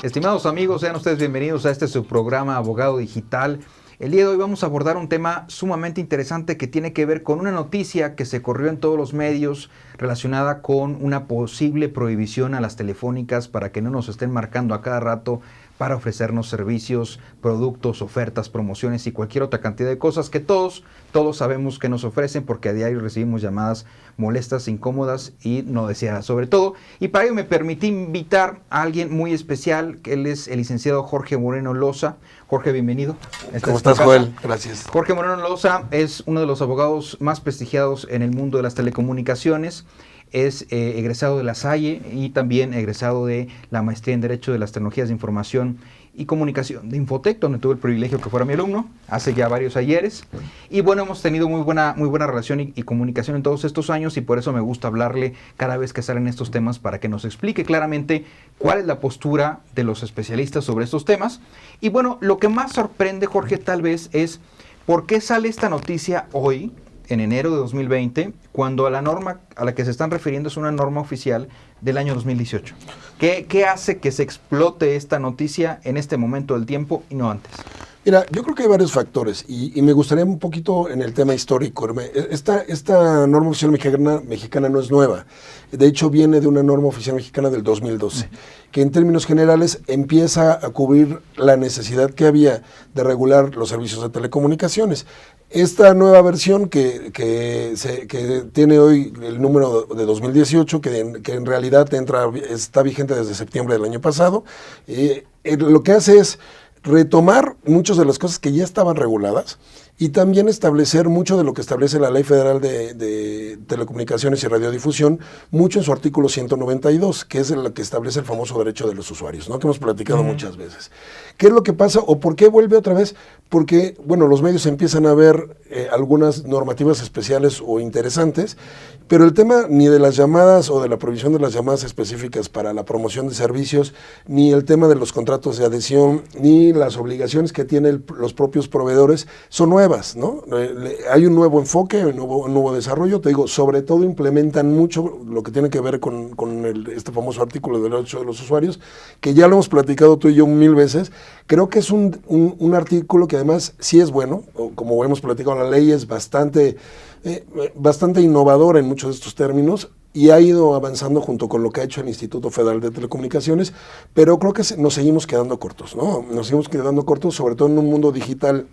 Estimados amigos, sean ustedes bienvenidos a este su programa Abogado Digital. El día de hoy vamos a abordar un tema sumamente interesante que tiene que ver con una noticia que se corrió en todos los medios relacionada con una posible prohibición a las telefónicas para que no nos estén marcando a cada rato para ofrecernos servicios, productos, ofertas, promociones y cualquier otra cantidad de cosas que todos sabemos que nos ofrecen, porque a diario recibimos llamadas molestas, incómodas y no deseadas sobre todo. Y para ello me permití invitar a alguien muy especial, que él es el licenciado Jorge Moreno Loza. Jorge, bienvenido. ¿Cómo estás, Joel? Gracias. Jorge Moreno Loza es uno de los abogados más prestigiados en el mundo de las telecomunicaciones. Es egresado de La Salle y también egresado de la maestría en Derecho de las Tecnologías de Información y Comunicación de Infotec, donde tuve el privilegio que fuera mi alumno hace ya varios ayeres. Y bueno, hemos tenido muy buena relación y comunicación en todos estos años, y por eso me gusta hablarle cada vez que salen estos temas para que nos explique claramente cuál es la postura de los especialistas sobre estos temas. Y bueno, lo que más sorprende, Jorge, tal vez es por qué sale esta noticia hoy, en enero de 2020, cuando la norma a la que se están refiriendo es una norma oficial del año 2018. ¿Qué hace que se explote esta noticia en este momento del tiempo y no antes? Mira, yo creo que hay varios factores y me gustaría un poquito en el tema histórico. Esta norma oficial mexicana no es nueva. De hecho, viene de una norma oficial mexicana del 2012, que en términos generales empieza a cubrir la necesidad que había de regular los servicios de telecomunicaciones. Esta nueva versión que tiene hoy el número de 2018, que en realidad está vigente desde septiembre del año pasado, lo que hace es retomar muchas de las cosas que ya estaban reguladas y también establecer mucho de lo que establece la Ley Federal de Telecomunicaciones y Radiodifusión, mucho en su artículo 192, que es el que establece el famoso derecho de los usuarios, ¿no? Que hemos platicado muchas veces. ¿Qué es lo que pasa o por qué vuelve otra vez? Porque, bueno, los medios empiezan a ver algunas normativas especiales o interesantes, pero el tema ni de las llamadas o de la prohibición de las llamadas específicas para la promoción de servicios, ni el tema de los contratos de adhesión, ni las obligaciones que tienen los propios proveedores son nuevas, ¿no? Hay un nuevo enfoque, un nuevo desarrollo, te digo, sobre todo implementan mucho lo que tiene que ver con este famoso artículo del derecho de los usuarios, que ya lo hemos platicado tú y yo 1000 veces. Creo que es un artículo que además sí es bueno, como hemos platicado, la ley es bastante innovadora en muchos de estos términos y ha ido avanzando junto con lo que ha hecho el Instituto Federal de Telecomunicaciones, pero creo que nos seguimos quedando cortos, ¿no? Nos seguimos quedando cortos, sobre todo en un mundo digital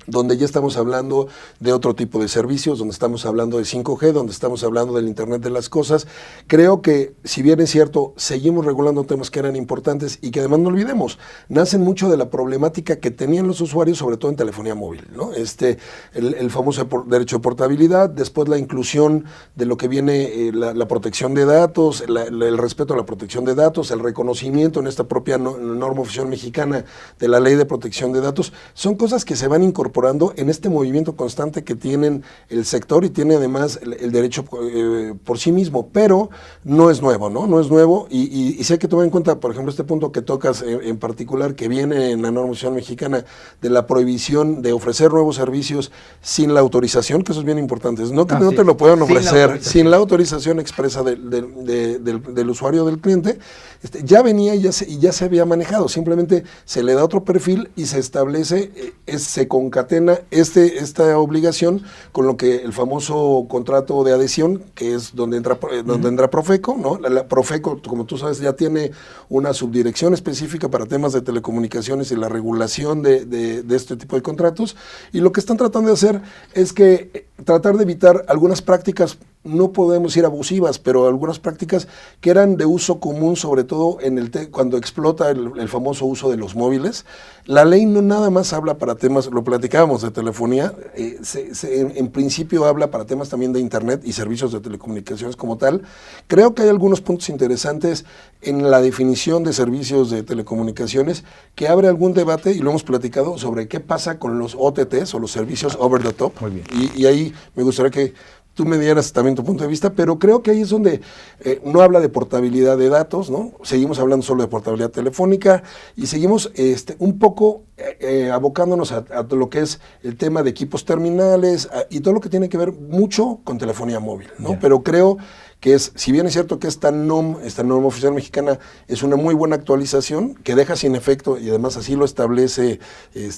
donde ya estamos hablando de otro tipo de servicios, donde estamos hablando de 5G, donde estamos hablando del Internet de las cosas. Creo que, si bien es cierto, seguimos regulando temas que eran importantes y que además no olvidemos, nacen mucho de la problemática que tenían los usuarios, sobre todo en telefonía móvil, ¿no? El famoso derecho de portabilidad, después la inclusión de lo que viene, la protección de datos, el respeto a la protección de datos, el reconocimiento en esta propia norma oficial mexicana de la Ley de Protección de Datos, son cosas que se van incorporando en este movimiento constante que tienen el sector y tiene además el derecho por sí mismo, pero no es nuevo, ¿no? No es nuevo y sí hay que tomar en cuenta, por ejemplo, este punto que tocas en particular, que viene en la norma oficial mexicana de la prohibición de ofrecer nuevos servicios sin la autorización, que eso es bien importante, no que no te lo puedan ofrecer sin la autorización expresa del usuario, del cliente. Ya venía y ya se había manejado, simplemente se le da otro perfil y se establece, se concatena esta obligación con lo que el famoso contrato de adhesión, que es donde entra Profeco, ¿no? La Profeco, como tú sabes, ya tiene una subdirección específica para temas de telecomunicaciones y la regulación de este tipo de contratos, y lo que están tratando de hacer es tratar de evitar algunas prácticas, no podemos decir abusivas, pero algunas prácticas que eran de uso común, sobre todo cuando explota el famoso uso de los móviles. La ley no nada más habla para temas, lo platicábamos, de telefonía, en principio habla para temas también de Internet y servicios de telecomunicaciones como tal. Creo que hay algunos puntos interesantes en la definición de servicios de telecomunicaciones que abre algún debate, y lo hemos platicado, sobre qué pasa con los OTTs o los servicios over the top. Muy bien. Y ahí me gustaría que tú me dieras también tu punto de vista, pero creo que ahí es donde no habla de portabilidad de datos, ¿no? Seguimos hablando solo de portabilidad telefónica y seguimos un poco abocándonos a lo que es el tema de equipos terminales y todo lo que tiene que ver mucho con telefonía móvil, ¿no? Yeah. Pero creo que si bien es cierto que esta norma oficial mexicana es una muy buena actualización, que deja sin efecto, y además así lo establece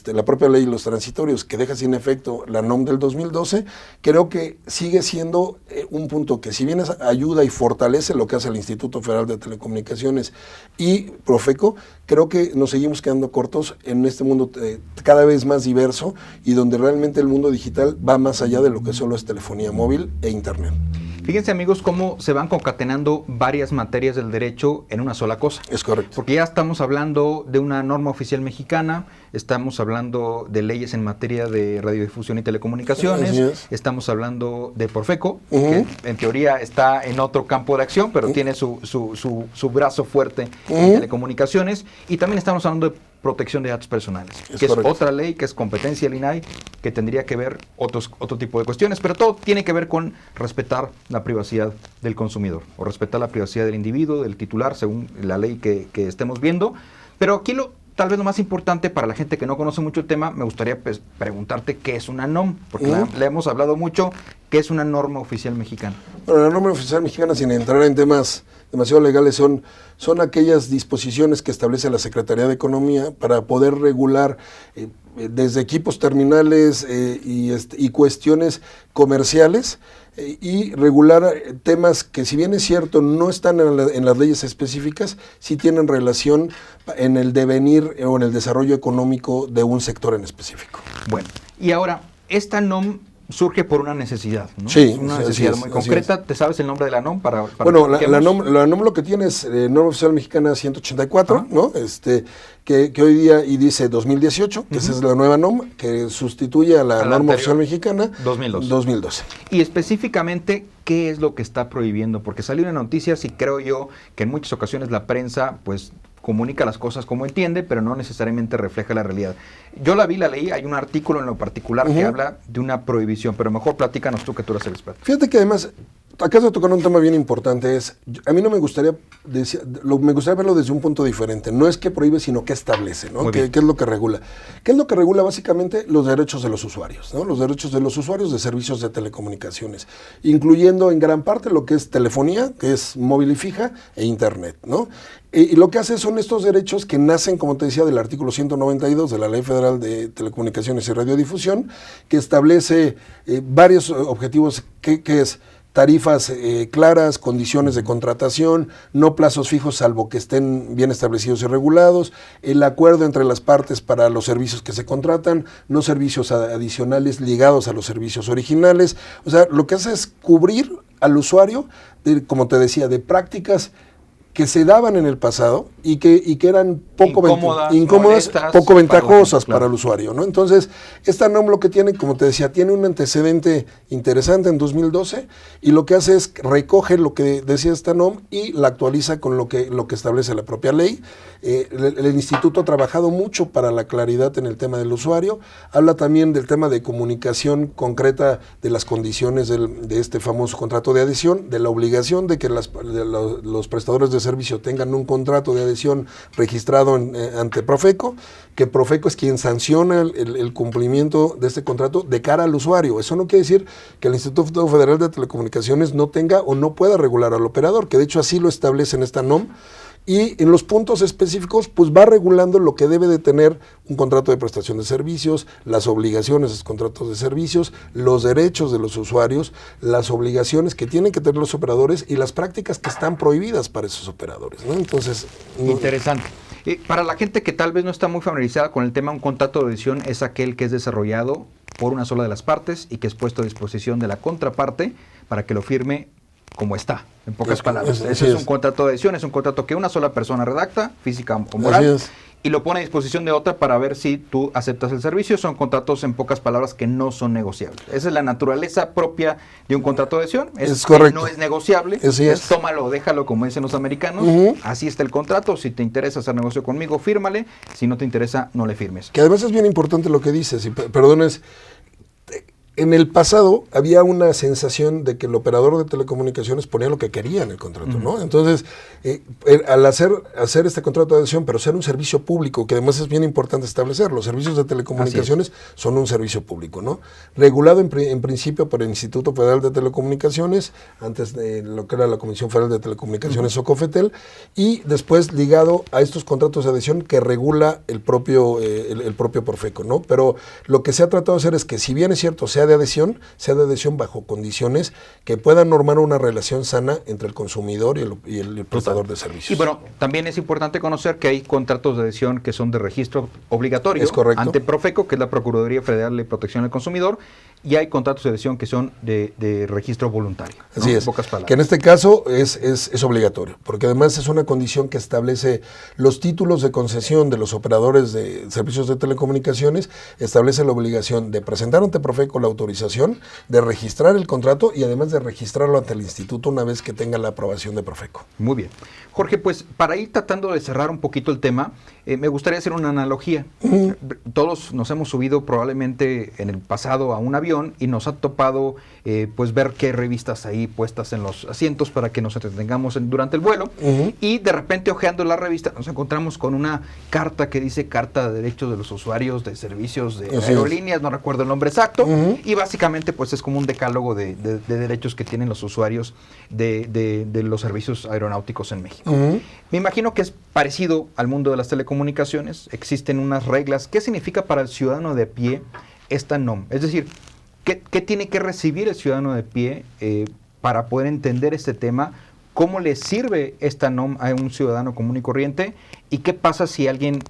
la propia ley y los transitorios, que deja sin efecto la NOM del 2012, creo que sigue siendo un punto que si bien ayuda y fortalece lo que hace el Instituto Federal de Telecomunicaciones y Profeco, creo que nos seguimos quedando cortos en este mundo cada vez más diverso y donde realmente el mundo digital va más allá de lo que solo es telefonía móvil e internet. Fíjense, amigos, cómo se van concatenando varias materias del derecho en una sola cosa. Es correcto. Porque ya estamos hablando de una norma oficial mexicana, estamos hablando de leyes en materia de radiodifusión y telecomunicaciones, estamos hablando de Profeco, que en teoría está en otro campo de acción, pero tiene su brazo fuerte en telecomunicaciones, y también estamos hablando de protección de datos personales, que es otra ley, que es competencia del INAI, que tendría que ver otro tipo de cuestiones, pero todo tiene que ver con respetar la privacidad del consumidor, o respetar la privacidad del individuo, del titular, según la ley que estemos viendo. Pero aquí tal vez lo más importante para la gente que no conoce mucho el tema, me gustaría preguntarte qué es una NOM, porque le hemos hablado mucho, qué es una norma oficial mexicana. Bueno, la norma oficial mexicana, sin entrar en temas demasiado legales, son aquellas disposiciones que establece la Secretaría de Economía para poder regular desde equipos terminales y cuestiones comerciales y regular temas que, si bien es cierto, no están en las leyes específicas, sí tienen relación en el devenir o en el desarrollo económico de un sector en específico. Bueno, y ahora, esta NOM surge por una necesidad, ¿no? Sí, una necesidad muy concreta. ¿Te sabes el nombre de la NOM? Bueno, la NOM lo que tiene es Norma Oficial Mexicana 184, ¿no? Que hoy día y dice 2018, que esa es la nueva NOM, que sustituye a la Norma Oficial Mexicana 2012. Y específicamente, ¿qué es lo que está prohibiendo? Porque salió una noticia, y creo yo que en muchas ocasiones la prensa, pues, comunica las cosas como entiende, pero no necesariamente refleja la realidad. Yo la leí, hay un artículo en lo particular que habla de una prohibición, pero mejor platícanos tú, que tú eres el experto. Fíjate que además, acabas de tocar un tema bien importante, a mí no me gustaría me gustaría verlo desde un punto diferente. No es que prohíbe, sino que establece, ¿no? ¿Qué es lo que regula? ¿Qué es lo que regula? Básicamente los derechos de los usuarios, ¿no? Los derechos de los usuarios de servicios de telecomunicaciones, incluyendo en gran parte lo que es telefonía, que es móvil y fija, e internet, ¿no? Y lo que hace son estos derechos que nacen, como te decía, del artículo 192 de la Ley Federal de Telecomunicaciones y Radiodifusión, que establece varios objetivos, que es tarifas claras, condiciones de contratación, no plazos fijos salvo que estén bien establecidos y regulados, el acuerdo entre las partes para los servicios que se contratan, no servicios adicionales ligados a los servicios originales. O sea, lo que hace es cubrir al usuario, como te decía, de prácticas que se daban en el pasado y que eran poco incómodas, poco ventajosas para el usuario, ¿no? Entonces, esta NOM lo que tiene, como te decía, tiene un antecedente interesante en 2012 y lo que hace es recoge lo que decía esta NOM y la actualiza con lo que establece la propia ley. El instituto ha trabajado mucho para la claridad en el tema del usuario, habla también del tema de comunicación concreta de las condiciones de este famoso contrato de adhesión, de la obligación de que los prestadores de servicio tengan un contrato de adhesión registrado ante Profeco, que Profeco es quien sanciona el cumplimiento de este contrato de cara al usuario. Eso no quiere decir que el Instituto Federal de Telecomunicaciones no tenga o no pueda regular al operador, que de hecho así lo establece en esta NOM, y en los puntos específicos pues va regulando lo que debe de tener un contrato de prestación de servicios, las obligaciones de esos contratos de servicios, los derechos de los usuarios, las obligaciones que tienen que tener los operadores y las prácticas que están prohibidas para esos operadores, ¿no? Entonces, interesante. Para la gente que tal vez no está muy familiarizada con el tema, un contrato de adhesión es aquel que es desarrollado por una sola de las partes y que es puesto a disposición de la contraparte para que lo firme como está, en pocas palabras. Ese es un contrato de adhesión, es un contrato que una sola persona redacta, física o moral, y lo pone a disposición de otra para ver si tú aceptas el servicio. Son contratos, en pocas palabras, que no son negociables. Esa es la naturaleza propia de un contrato de adhesión. Es correcto. No es negociable. Es tómalo, déjalo, como dicen los americanos. Así está el contrato. Si te interesa hacer negocio conmigo, fírmale. Si no te interesa, no le firmes. Que además es bien importante lo que dices, y perdones. En el pasado había una sensación de que el operador de telecomunicaciones ponía lo que quería en el contrato, ¿no? Entonces, al hacer este contrato de adhesión, pero ser un servicio público, que además es bien importante establecer, los servicios de telecomunicaciones son un servicio público, ¿no? Regulado en principio por el Instituto Federal de Telecomunicaciones, antes de lo que era la Comisión Federal de Telecomunicaciones o COFETEL, y después ligado a estos contratos de adhesión que regula el propio Profeco, ¿no? Pero lo que se ha tratado de hacer es que, si bien es cierto, sea de adhesión bajo condiciones que puedan normar una relación sana entre el consumidor y el prestador de servicios. Y bueno, también es importante conocer que hay contratos de adhesión que son de registro obligatorio ante Profeco, que es la Procuraduría Federal de Protección al Consumidor, y hay contratos de adhesión que son de registro voluntario, ¿no? Así es, en pocas palabras. Que en este caso es obligatorio, porque además es una condición que establece los títulos de concesión de los operadores de servicios de telecomunicaciones, establece la obligación de presentar ante Profeco la autorización, de registrar el contrato y además de registrarlo ante el instituto una vez que tenga la aprobación de Profeco. Muy bien. Jorge, pues para ir tratando de cerrar un poquito el tema, me gustaría hacer una analogía. Todos nos hemos subido probablemente en el pasado a un avión y nos ha topado pues ver qué revistas ahí puestas en los asientos para que nos entretengamos durante el vuelo, y de repente hojeando la revista nos encontramos con una carta que dice Carta de Derechos de los Usuarios de Servicios de Aerolíneas, no recuerdo el nombre exacto, y básicamente pues es como un decálogo de derechos que tienen los usuarios de los servicios aeronáuticos en México. Me imagino que es parecido al mundo de las telecomunicaciones, existen unas reglas. ¿Qué significa para el ciudadano de pie esta NOM? Es decir, ¿qué tiene que recibir el ciudadano de pie para poder entender este tema? ¿Cómo le sirve esta NOM a un ciudadano común y corriente? ¿Y qué pasa si algún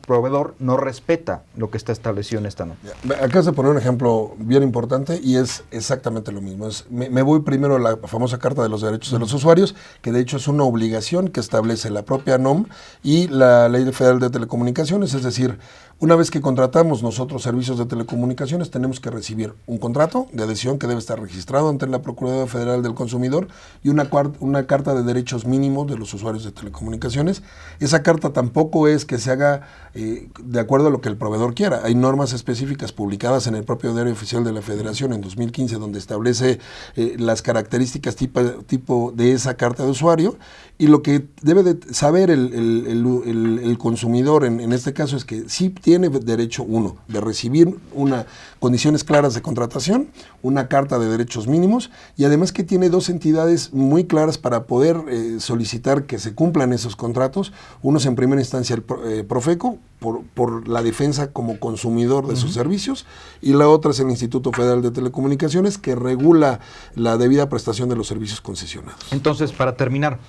proveedor no respeta lo que está establecido en esta NOM? Acabas de poner un ejemplo bien importante y es exactamente lo mismo. Me voy primero a la famosa Carta de los Derechos de los Usuarios, que de hecho es una obligación que establece la propia NOM y la Ley Federal de Telecomunicaciones. Es decir, una vez que contratamos nosotros servicios de telecomunicaciones, tenemos que recibir un contrato de adhesión que debe estar registrado ante la Procuraduría Federal del Consumidor y una carta de derechos mínimos de los usuarios de telecomunicaciones. Esa carta tampoco es que se haga de acuerdo a lo que el proveedor quiera. Hay normas específicas publicadas en el propio Diario Oficial de la Federación en 2015 donde establece las características tipo de esa carta de usuario, y lo que debe de saber el consumidor en este caso es que sí tiene derecho, uno, de recibir condiciones claras de contratación, una carta de derechos mínimos, y además que tiene dos entidades muy claras para poder solicitar que se cumplan esos contratos. Uno es en primera instancia el Profeco, por la defensa como consumidor de sus servicios, y la otra es el Instituto Federal de Telecomunicaciones, que regula la debida prestación de los servicios concesionados. Entonces, para terminar,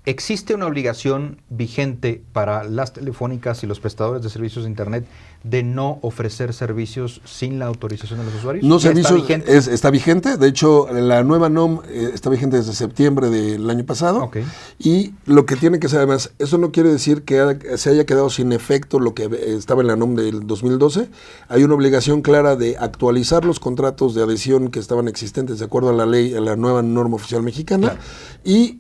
¿existe una obligación vigente para las telefónicas y los prestadores de servicios de Internet de no ofrecer servicios sin la autorización de los usuarios? No, está vigente. De hecho, la nueva NOM está vigente desde septiembre del año pasado. Y lo que tiene que ser, además, eso no quiere decir que se haya quedado sin efecto lo que estaba en la NOM del 2012. Hay una obligación clara de actualizar los contratos de adhesión que estaban existentes de acuerdo a la ley, a la nueva norma oficial mexicana. Y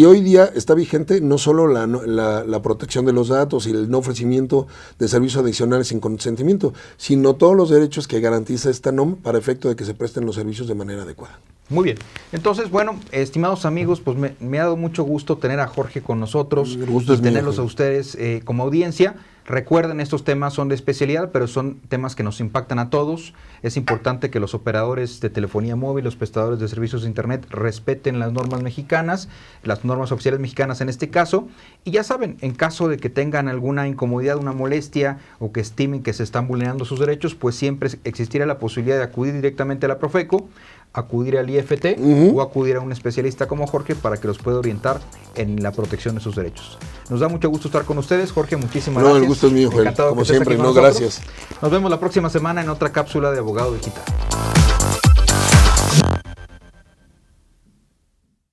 hoy día está vigente no solo la protección de los datos y el no ofrecimiento de servicios adicionales sin consentimiento, sino todos los derechos que garantiza esta NOM para efecto de que se presten los servicios de manera adecuada. Muy bien. Entonces, bueno, estimados amigos, pues me ha dado mucho gusto tener a Jorge con nosotros y tenerlos a ustedes como audiencia. Recuerden, estos temas son de especialidad, pero son temas que nos impactan a todos. Es importante que los operadores de telefonía móvil, los prestadores de servicios de Internet, respeten las normas mexicanas, las normas oficiales mexicanas en este caso. Y ya saben, en caso de que tengan alguna incomodidad, una molestia o que estimen que se están vulnerando sus derechos, pues siempre existirá la posibilidad de acudir directamente a la Profeco, acudir al IFT o acudir a un especialista como Jorge para que los pueda orientar en la protección de sus derechos. Nos da mucho gusto estar con ustedes, Jorge, muchísimas gracias. El gusto es mío, Joel. Como siempre, gracias. Nos vemos la próxima semana en otra cápsula de Abogado Digital.